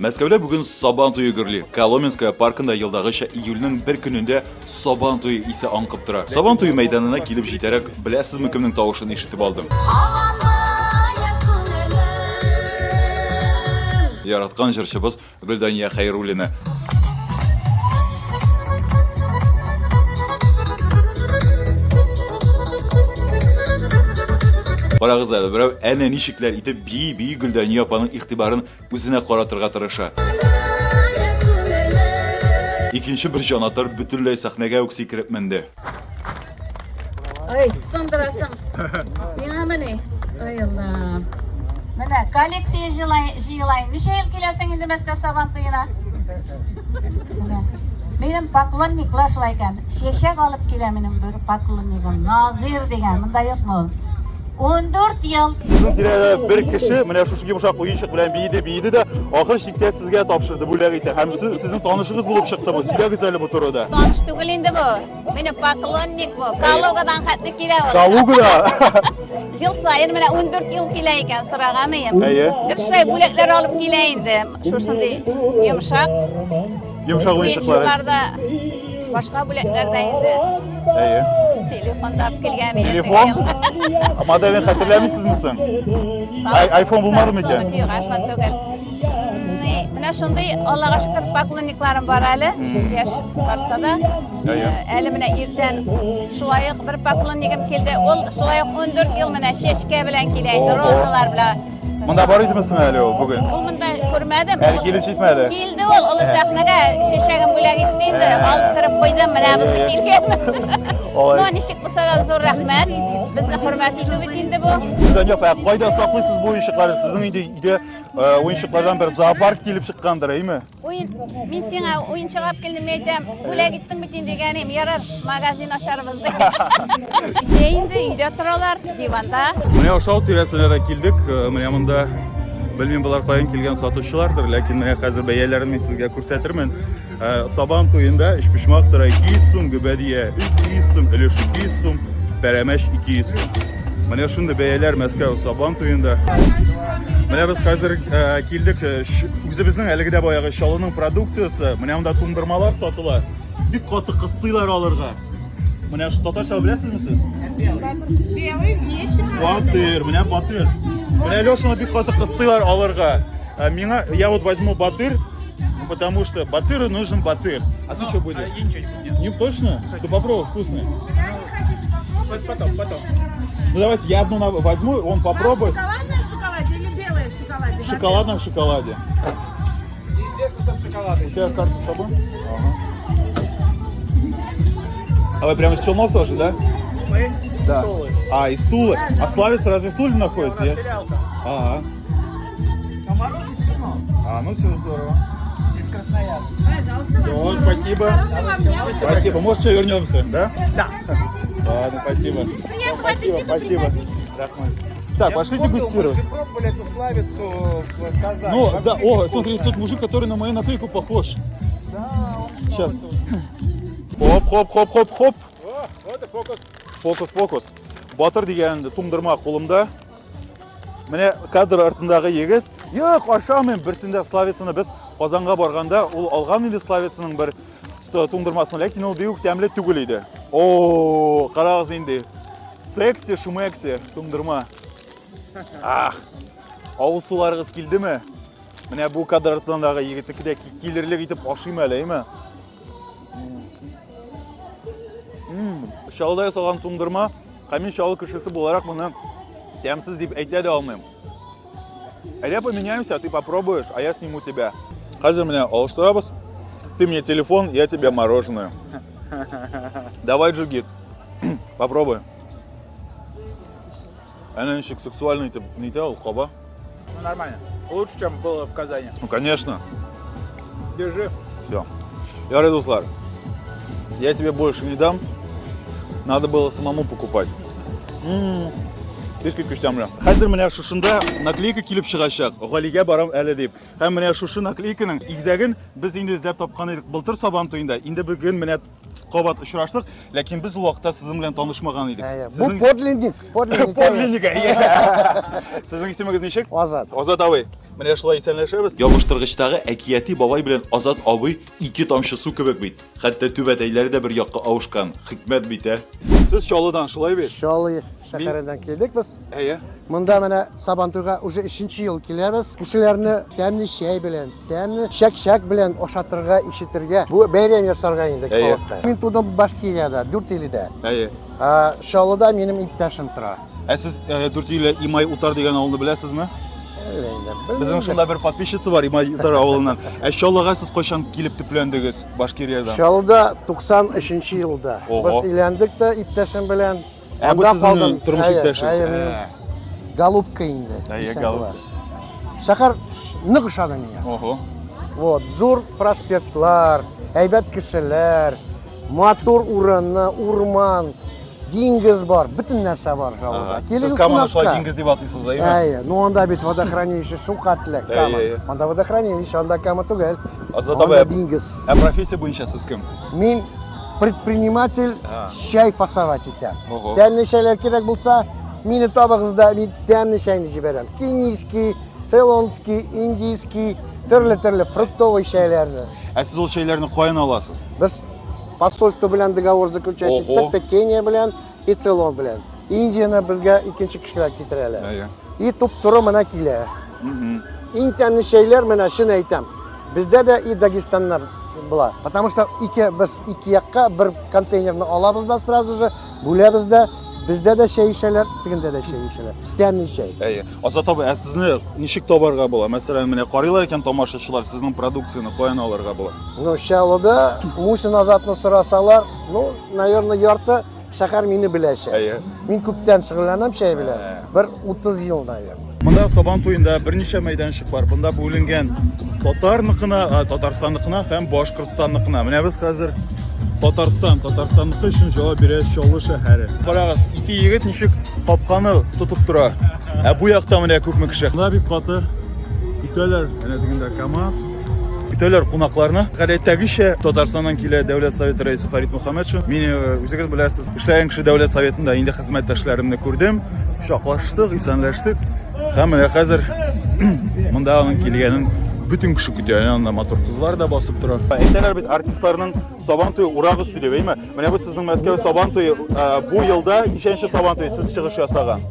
Мәскәүдә бүген Сабан туйы гөрли. Коломенская паркында елдагыча июльнең 1 көнендә Сабан туйы исе аңкып тора. Сабан туйы мәйданына килеп җитәрәк, беләсезме кемнең тавышын ишетеп алдым? Яраткан җырчыбыз Гөлдания Хәйруллина. Карагыз әле, берәү әнә ничекләр итеп бии Гөлдания апаның игътибарын үзенә каратырга тырыша. Икенче бер җанатар бөтенләй сәхнәгә үк сикереп менде. Ой, сындырасың. Миңа менә. Ой Алла. Менә коллекция җыйлайын. Ничә ел киләсең инде Мәскәү Сабан туена? Менә. Минем поклонниклар шулай икән. Чәчәк алып килә минем бер поклоннигым. Назир дигән. Монда юкмы? 14 ел. Сезнең тирәдә бер кеше менә шушы йомшак уенчык белән биеде дә, ахыр чиктә сезгә тапшырды бүләк итә. Һәм сезнең танышыгыз булып чыкты бу. Сөйләгез әле бу турыда. Таныш түгел инде бу. Минем поклонник бу. Калугадан хәтле килә ул. Калугада. Ел сайын менә 14 ел килә икән сыраганым. Әйе. Шулай бүләкләр алып килә инде. Шушындый йомшак. Йомшак уенчыклар. Башка бүләкләрдә инде. Әйе. Телефонда алып килгән. Телефон? Моделен хәтерләмисезме соң? iPhone булмадымы икән? iPhone түгел. Менә шундый Аллага шөкер поклонникларым бар әле. Яшь барса да. Әле менә иртән шулай ук бер поклоннигым килде. Ул шулай ук 14 ел менә чәчкә белән килә иде, розалар белән. Монда бар идеме соң әле ул бүген? Ул монда күрмәдем. Әле килеп җитмәде. Килде ул сәхнәгә чәчәгем бүләк итте инде. Алып кырып куйдым, менә бусы килгән. Ну, ничек булса да зур рәхмәт. Безне хөрмәт итү бит инде бу. Гөлдания апа, кайда саклыйсыз бу уенчыкларны? Сезнең өйдә уенчыклардан бер зоопарк килеп чыккандыр, әйме? Мин сиңа уенчык алып килдем, әйтәм. Бүләк иттең бит инде дигәнем. Ярар, магазин ачарбыз ди. Инде өйдә торалар, диванда. Менә ошау тирәсенә килдек. Менә монда белмим булар каян килгән сатучылардыр, ләкин менә хәзер бәяләрен мин сезгә күрсәтермен. Сабан туенда эшпишмак тора 200 сум, гөбәдия 300 сум, өлеш 200 сум, пәрәмәч 200 сум. Менә шундый бәяләр Мәскәү Сабан туенда. Менә без хәзер килдек, үзебезнең әлегә баягы шалының продукциясе. Менә монда туңдырмалар сатыла. Бик каты кыстыйлар алырга. Менә шу татарча беләсезме сез? Белый вещи. Батыр, менә батыр. Менә Лешаны бик каты кыстыйлар алырга. Миңа я вот возьму батыр, потому что батыру нужен батыр. А ты что будешь? Я ничего не буду. Не точно? Ты попробуй, вкусный. Когда вы хотите попробовать? Потом. Ну давайте я одну возьму, он попробует. Шоколадное в шоколаде или белое в шоколаде? В шоколадном шоколаде. Везде кусок шоколада. У тебя карта с собой? Ага. А вы прямо с Челнов тоже, да? Мы Да. столы. А, и стулы. А Славец разве в Туле находится? Материал там. Ага. А мороз из Чернова. А, ну все здорово. Из Красноярска. Пожалуйста, ваш Всё, мороз. спасибо. Хорошего вам дня. Спасибо. Может, что, вернемся, да? Да. Ладно, спасибо. Спасибо. Так, пошлите густировать. Мы же пробовали эту славицу в Казани. Ну, Вообще да, о, смотри, тот мужик, который на мою наклейку похож. Да, он Сейчас. вот тут. Хоп. О, вот и фокус. Фокус. Батыр дигән туңдырма кулымда. Менә кадр артындагы егет. Юк, ашамыйм. Берсендә славицаны без Казанга барганда, ул алган иде славицаның бер туңдырмасын, ләкин ул бик тәмле түгел иде. О, карагыз инде. Секси, шумекси туңдырма. Ах. Авыз суларыгыз килдеме? Менә бу кадр артындагы егетнеке дә килерлек итеп ашыйм әле, әйме? Шалда ясалган туңдырма, камин шалы кешесе буларак моны тәмсез дип әйтә дә алмыйм. Әйдә поменяемся, ты попробуешь, а я сниму тебя. Хәзер менә алыштырабыз. Ты мне телефон, я тебе мороженое. Давай, Джигит. Попробуй. Она ничек сексуальный не делал, хаба? Ну, нормально. Лучше, чем было в Казани. Ну, конечно. Держи. Все. Я Дуслар. Я тебе больше не дам. Надо было самому покупать. Бишкек күчтәмле. Хәзер менә шушында наклейка килеп чыгачак. Галигә барам әле дип. Һәм менә шушы наклейканың игезәген без инде эзләп тапкан идек былтыр Сабан туенда. Инде бүген менә кабат очраштык, ләкин без ул вакытта сезнең белән танышмаган идек. Бу подлинник. Подлинник. Сезнең исемегез ничек? Азат. Азат абый. Менә шулай исәнләшәбез. Ябыштыргычтагы әкияти бабай белән Азат абый ике тамчы су кебек бит. Хәтта түбәтәйләре дә бер якка авышкан. Хикмәт бит, ә. Сез Чаллыдан шулай бит? Шалы шәһәреннән килдек без. Әйе. Монда менә Сабантуйга уже 3нче ел киләбез. Кешеләрне тәмле чәй белән, тәмле шәк белән ашатырга, ишетергә. Бу бәйрәм ясарга инде халыкка. Мин тудым Башкириядә, Дүртөйледә. Әйе. Шалыда минем иптәшем тора. Ә сез Дүртөйле Имай Утар дигән авылны беләсезме? Безнең шунда бер подписчица бар Имай Утар авылыннан. Ә Чаллыга сез кайчан килеп төпләндегез Башкириядән? Шалыда 93нче елда. Без өйләндек тә иптәшем белән. Бу сезнең тормыш иптәшегез. Голубка инде. Әйе, голубка. Шәһәр нык ошады миңа. Ого. Вот, зур проспектлар, әйбәт кешеләр, матур урынны, урман, диңгез бар, бөтен нәрсә бар Шалыда. Сез Каманы шулай диңгез дип атыйсыз, әйеме? Әйе, ну анда бит водохранилище су катлы, Кама. Анда водохранилище, анда Кама түгел. Анда диңгез. Ә профессия буенча сез кем? Мин предприниматель, чәй фасовать итәм. Ого. Тәмле чәйләр кирәк булса, мине табыгызда, мин тәмле чәйне җибәрәм. Кенийский, цейлонский, индийский, төрле фруктовый чәйләрне. Ә сез ул шәйләрне каян аласыз? Без посольство белән договор заключать иттек, Кения белән и Цейлон белән. Индияны безгә икенче кешеләр китерәләр. Әйе. И туп-туры менә килә. Иң тәмле чәйләр менә шуны әйтәм. Бездә дә и Дагестаннар була. Потому что без ике якка бер контейнерны алабыз да сразу же бүләбез дә. Бездә дә чәй ишәләр, тигендә дә чәй ишәләр. Тәмле чәй. Әйе. Азат абый, ә сезне ничек табарга була? Мәсәлән, менә карыйлар икән тамашачылар, сезнең продукцияны каян алырга була? Ну, Шалыда Мусин Азатны сорасалар, ну, наверное, ярты шәһәр мине беләчәк. Әйе. Мин күптән шөгыльләнәм чәй белән. Бер 30 ел, наверное. Монда Сабантуенда берничә мәйданчык бар. Монда бүленгән Татарныкына, Татарстанныкына һәм Башкортстанныкына. Менә без хәзер Татарстанныкы өчен җавап бирә Чаллы шәһәре. Карагыз, ике егет ничек капканы тотып тора. Ә бу якта менә күпме кеше. Монда бик каты итәләр, әнә дигәндә КамАЗ. Итәләр кунакларны. Гадәттәгечә Татарстаннан килә Дәүләт Советы рәисе Фарид Мөхәммәтшин. Мин үзегез беләсез, эшләгән кеше Дәүләт Советында инде хезмәттәшләремне күрдем. Шаклаштык, исәнләштек. Һәм менә хәзер монда аның килгәнен bütün kişi gidiyor. Yanında motor kızlar da basıp duruyor. Әйтәләр бит артистларның Сабантуй урак өсте дип, әйме? Менә бу сезнең Мәскәү Сабантуй бу елда ничәнче Сабантуй сез чыгыш ясаган?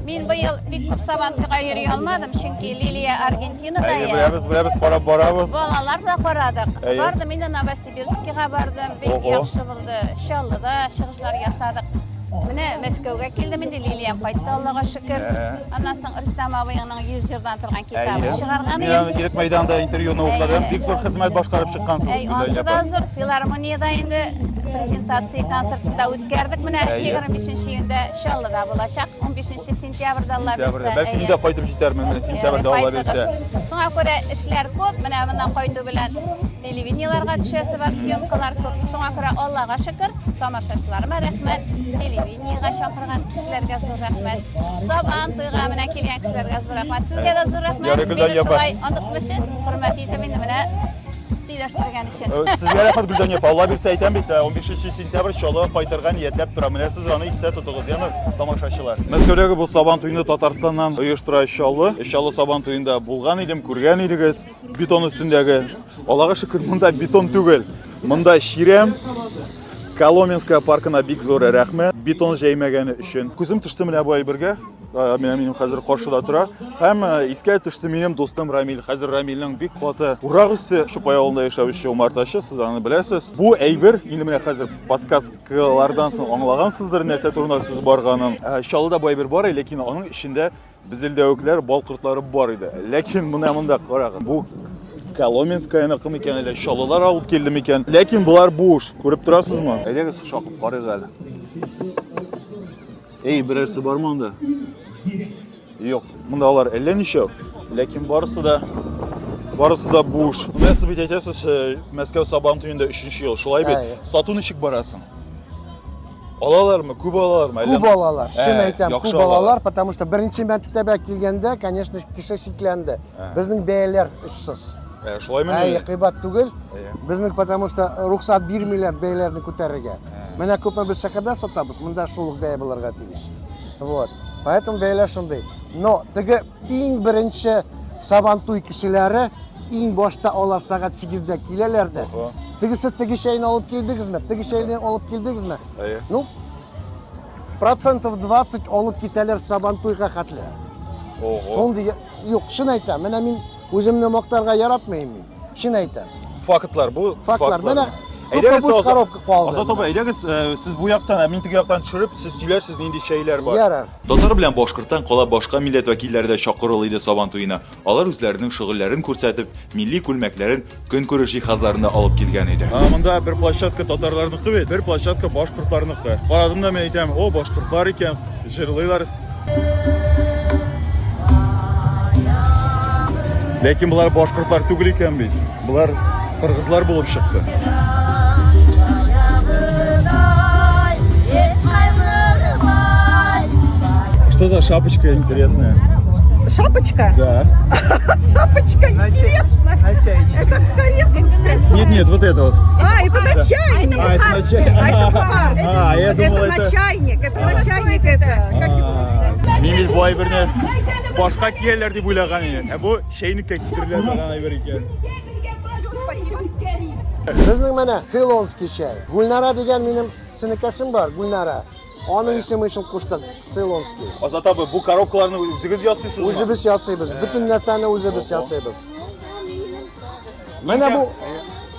Мин быел бик күп Сабантуйга йөри алмадым, чөнки Лилия Аргентинада я. Беләбез, карап барабыз. Балалар да карадык. Бардым инде Новосибирскига бардым, бик яхшы булды. Чаллыда чыгышлар ясадык. Менә Мәскәүгә килдем инде, Лилиям кайтты, Аллага шөкер. Аннан соң Рөстәм абыйның 100 җырдан торган китабын чыгарган. Мин Ирек мәйданда интервьюны укыдым. Бик зур хезмәт башкарып чыккансыз Анда да зур филармониядә инде презентация концертында үткәрдек. Менә 25нче июньдә Чаллыда булачак. 15 сентябрьдә Алла бирсә. Бәлки инде кайтып җитәрмен, менә сентябрьдә Алла бирсә. Шуңа күрә эшләр күп. Менә моннан кайту белән телевидениеларга төшәсе бар, съемкалар күп. Шуңа күрә Аллага шөкер, тамашачыларыма рәхмәт. Телевидениегә чакырган кешеләргә зур рәхмәт. Сабантуйга менә килгән кешеләргә зур рәхмәт. Сезгә дә зур рәхмәт. Мине шулай онытмышын, хөрмәт итеп инде менә сөйләштергән өчен. Сезгә рәхмәт Гөлдан япа. Алла бирсә әйтәм бит, 15 сентябрь Чаллыга кайтырга ниятләп тора. Менә сез аны истә тотыгыз, яны тамашачылар. Мәскәүдәге бу Сабантуйны Татарстаннан оештыра Чаллы. Чаллы Сабантуенда булган идем, күргән идегез. Бетон өстендәге. Аллага шөкер, монда бетон түгел. Монда чирәм. Коломенская паркына бик зур рәхмәт. Бетон җәймәгәне өчен. Күзем төште менә бу әйбергә. Минем хәзер каршыда тора. Һәм искә төште минем достым Рамил. Хәзер Рамилнең бик каты урак өсте Чупай авылында яшәүче умартачы, сез аны беләсез. Бу әйбер инде менә хәзер подсказкалардан соң аңлагансыздыр нәрсә турында сүз барганын. Чаллыда бу әйбер бар, ләкин аның ичендә безелдәвекләр, бал кортлары бар иде. Ләкин монда карагыз. Бу Коломенскаяны кем икән әле Чаллылар алып килде микән? Ләкин булар буш. Күреп торасызмы? Әйдәгез шакып карыйк әле. Эй, берәрсе бармы анда? Юк, монда алар әллә ничә, ләкин барысы да буш. Менә сез бит әйтәсез, Мәскәү Сабантуенда 3нче ел, шулай бит. Сату ничек барасың? Алалармы, күп алалармы? Күп алалар. Шуны әйтәм, күп алалар, потому что беренче мәктәбә килгәндә, конечно, кеше шикләнде. Безнең бәяләр өчсез. Шулаймы? Кыйбат түгел. Безнең потому что рөхсәт бирмиләр бәяләрне күтәрергә. Менә күпме без шәһәрдә сатабыз, монда шул бәя булырга тиеш. Вот. Поэтому бәяләр шундый. Но теге иң беренче Сабантуй кешеләре иң башта алар сәгать 8-дә киләләр дә. Тегесе теге шәйне алып килдегезме? Теге шәйне алып килдегезме? Әйе. Ну, процентов 20 алып китәләр Сабантуйга хәтле. Ого. Шундый юк, шын әйтәм. Менә мин үземне мактарга яратмыйм мин. Шын әйтәм. Фактлар bu. Фактлар. Менә Әйдәгез, күпме коробка калды. Азат аба, әйдәгез, сез бу яктан, мин теге яктан төшереп, сез сөйләрсез нинди шәйләр бар. Ярар. Татар белән башкорттан кала башка милләт вәкилләре дә чакырылды иде Сабан туена. Алар үзләренең шөгыльләрен күрсәтеп, милли күлмәкләрен, көнкүреш җиһазларын алып килгән иде. Монда бер площадка татарларныкы бит, бер площадка башкортларныкы. Карадым да мен әйтәм, о, башкортлар икән, җырлыйлар. Ләкин булар башкортлар түгел икән бит. Булар кыргызлар булып чыкты. Что за шапочка интересная? Шапочка? Да. Шапочка интересная. Это корейская шапочка. Нет, вот это вот. Это на чайник. это на чайник. Это парс. Я думал, Это на чайник. Это на чайник. Это как его? Мин бу айберне башка кияләр дип уйлаган идем. Бу шәйниккә китерелә торган айбер икән. Спасибо. Безнең менә Цейлонский чай. Гульнара дигән минем синекәшем бар, Гульнара. Аның исеме өчен куштык, Цейлонский. Азат абы, бу коробкаларны үзегез ясыйсызмы? Үзебез ясыйбыз. Бөтен нәрсәне үзебез ясыйбыз. Менә бу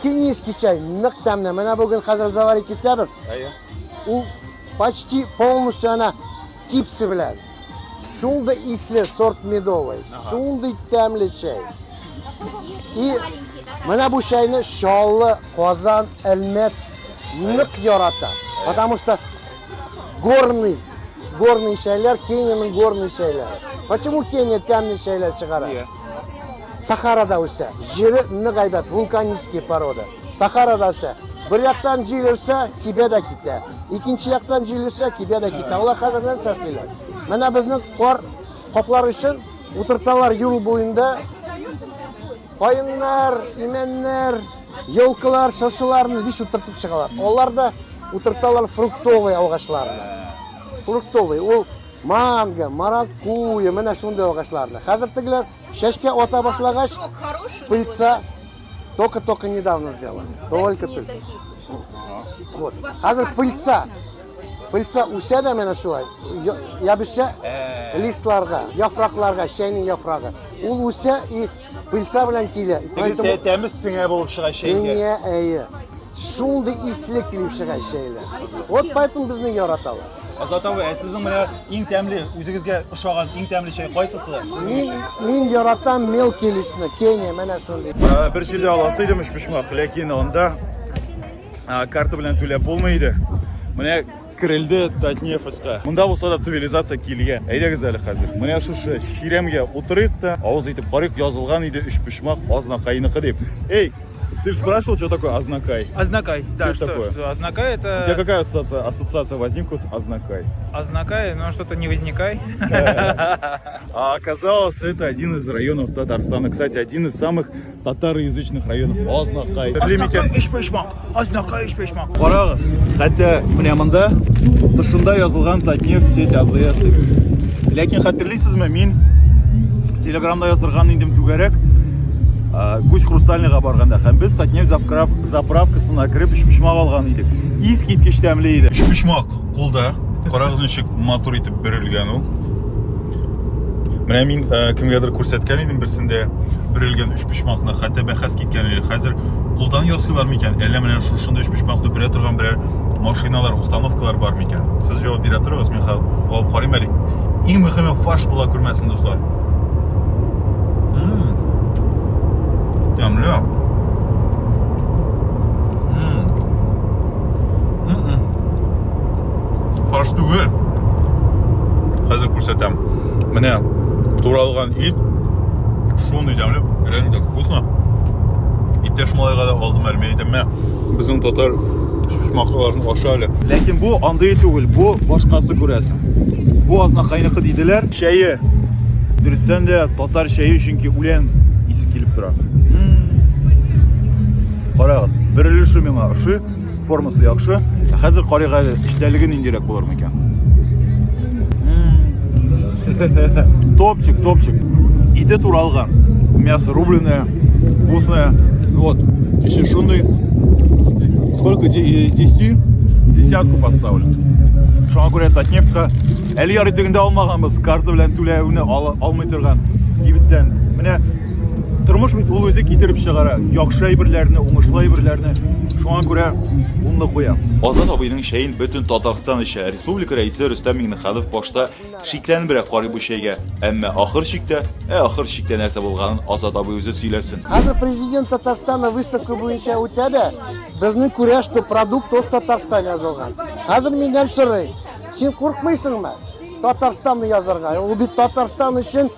кенийский чай, нык тәмле. Менә бүген хәзер заварить итәбез. Әйе. Ул почти полностью ана типсы белән. Шундый исле сорт медовый. Шундый тәмле чай. И менә бу чайны Шаллы, Казан, Әлмәт нык ярата. Потому что горный чайлар, Кенияның горный чайлары. Почему Кения тәмле чайлар чыгара? Сахарада үсә. Җире нык әйбәт, вулканический порода. Сахарада үсә. Bir яктан җилерсә, кибә дә китә. Икенче яктан җилерсә, кибә дә китә. Алар хәзердән сәслиләр. Менә безнең каплар өчен утырталар юл буенда кайыннар, имәннәр, елкылар, шыршыларны биш утыртып чыгалар. Алар да утырталар фруктовый агачларны. Фруктовый, ул манго, маракуйя, менә шундый агачларны. Хәзер тегеләр шәшкә ата башлагач, пыльца только недавно сделали. Только. Вот. Хәзер пыльца үсә дә менә шулай. Ябышча листларга, яфракларга, шәйнең яфрагы. Ул үсә и пыльца белән килә. Теге тәмез сеңә булып чыга шәйгә. Сеңә әйе. Шундый исле килеп чыга шәйләр. Вот поэтому безне яраталар. Азат абы, сезнең менә иң тәмле, үзегезгә ошаган иң тәмле шәй кайсысы? Мин яратам мелкий листны, Кения, менә шундый. Бер җирдә аласы идем пишмак, ләкин анда карта белән түләп булмый. Менә кирелде Татнефеска. Монда булса да цивилизация килгән. Әйдәгез әле хәзер. Менә шушы ширемгә утырыйк та, авыз итеп карыйк, язылган иде үч пишмак Азнакайныкы дип. Эй, ты же спрашивал, что такое Азнакай? Азнакай. Да, Что такое? что Азнакай У тебя это... какая ассоциация возникла с Азнакай? Азнакай, ну что-то не возникай. А оказалось, это один из районов Татарстана. Кстати, один из самых татароязычных районов. Азнакай. Азнакай ишпешмак. Карагыз, хәтта менә монда тышында язылган Татнефть сеть АЗС дип. Ләкин хәтерлисезме, мин Телеграмда яздырган идем түгәрәк Гусь Хрустальныйга барганда һәм без Татнефть заправкасына кирип ишпишмак алган идек. Искиткеч тәмле иде. Ишпишмак кулда. Карагыз ничек матур итеп бирелгән ул. Менә мин кемгәдер күрсәткән идем берсендә бирелгән ишпишмакны, хәтта бәхәс киткән иде. Хәзер кулдан ясыйлар микән? Әллә менә шушында ишпишмакны бирә торган берәр машиналар, установкалар бар микән? Сез җавап бирә торыгыз, мин калып карыйм әле. Иң мөһиме фарш була күрмәсен, дуслар. Тәмле. Фарш түгел. Хәзер күрсәтәм. Менә туралган ит, шундый тәмле, реально вкусно. Иптәш малайга да алдым әле, мен әйтәм, менә безнең татар шушмакларын аша әле. Ләкин бу андый түгел, бу башкасы күрәсең. Бу Азнакайныкы диделәр. Чәе дөрестән дә татар чәе, чөнки үлән исе килеп тора. Карагыз, берелеше миңа ошый, формасы яхшы. Хәзер карыйга эчтәлеге ниндирәк булыр микән? Топчик. Иде туралган. мясо рубленое, вкусное. Вот, еще шунный. Сколько из 10? Десятку поставлю. Шуңа күрә татнепка әле ярый тегендә алмаганбыз, карта белән түләүне алмый торган егеттән. Менә тормыш бит ул үзе китереп чыгара. Яхшы әйберләрне, уңышлы әйберләрне. Шуңа күрә унны куям. Азат абыйның шәйен бөтен Татарстан ишә. Республика рәисе Рөстәм Миңнеханов башта шикләнебрәк карый бу шәйгә. Әмма ахыр чиктә нәрсә булганын Азат абый үзе сөйләсен. Хәзер президент Татарстана выставка буенча үтә дә, безнең күрә, что продукт оз Татарстан язылган. Хәзер миннән сорый, син курыкмыйсыңмы? Татарстанны язарга. Ул бит Татарстан өчен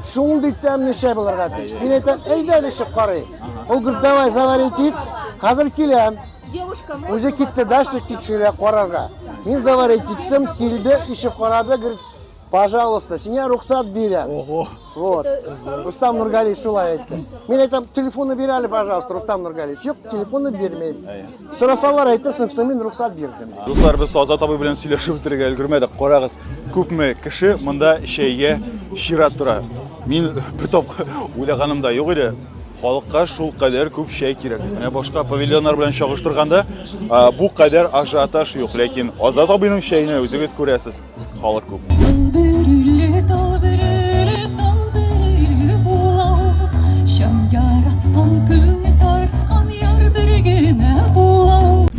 шундый тәмле шәй булырга тиеш. Мин әйтәм, әйдә әле карый. Ул гөр давай заварить ит. Хәзер киләм. Үзе китте дальше тикшерә карарга. Мин заварить иттем, килде, ишеп карады, гөр, пожалуйста, сиңа рөхсәт бирәм. Вот. Рустам Нургалиев шулай әйтте. Мин әйтәм, телефонны бир әле, пожалуйста, Рустам Нургалиев. Юк, телефонны бирмәйм. Сорасалар әйтерсең, что мин рөхсәт бирдем. Дуслар, без Азат абый белән сөйләшеп бетерергә өлгермәдек. Карагыз, күпме кеше монда шәйгә чират тора. Мин бер тапкыр уйлаганым да юк иде. Халыкка шул кадәр күп шәй кирәк. Менә башка павильоннар белән чагыштырганда бу кадәр ажиотаж юк, ләкин Азат абыйның шәйне үзегез күрәсез. Халык күп.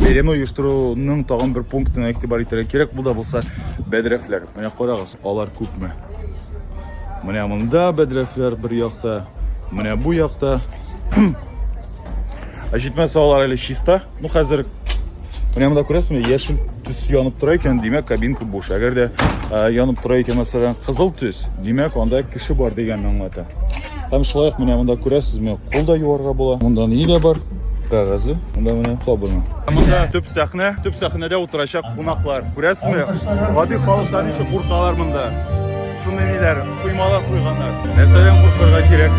Бәйрәмне оештыруның тагын бер пунктына игътибар итәргә кирәк. Бу да булса бәдрәфләр. Менә карагыз, алар күпме. Менә монда бәдрәфләр бер якта, менә бу якта. Җитмәсә алар әле чиста. Ну хәзер менә монда күрәсезме, яшел төс янып тора икән, димәк кабинка буш. Әгәр дә янып тора икән, мәсәлән, кызыл төс, димәк анда кеше бар дигәнне аңлата. Һәм шулай ук менә монда күрәсезме, кулда юарга була. Монда ниләр бар? Кагазы, монда менә сабыны. Монда төп сәхнәдә утырачак кунаклар. Күрәсезме? Гади халыктан ничек куркалар монда. Шундый ниләр, куймалар куйганнар. Нәрсәдән куркырга кирәк?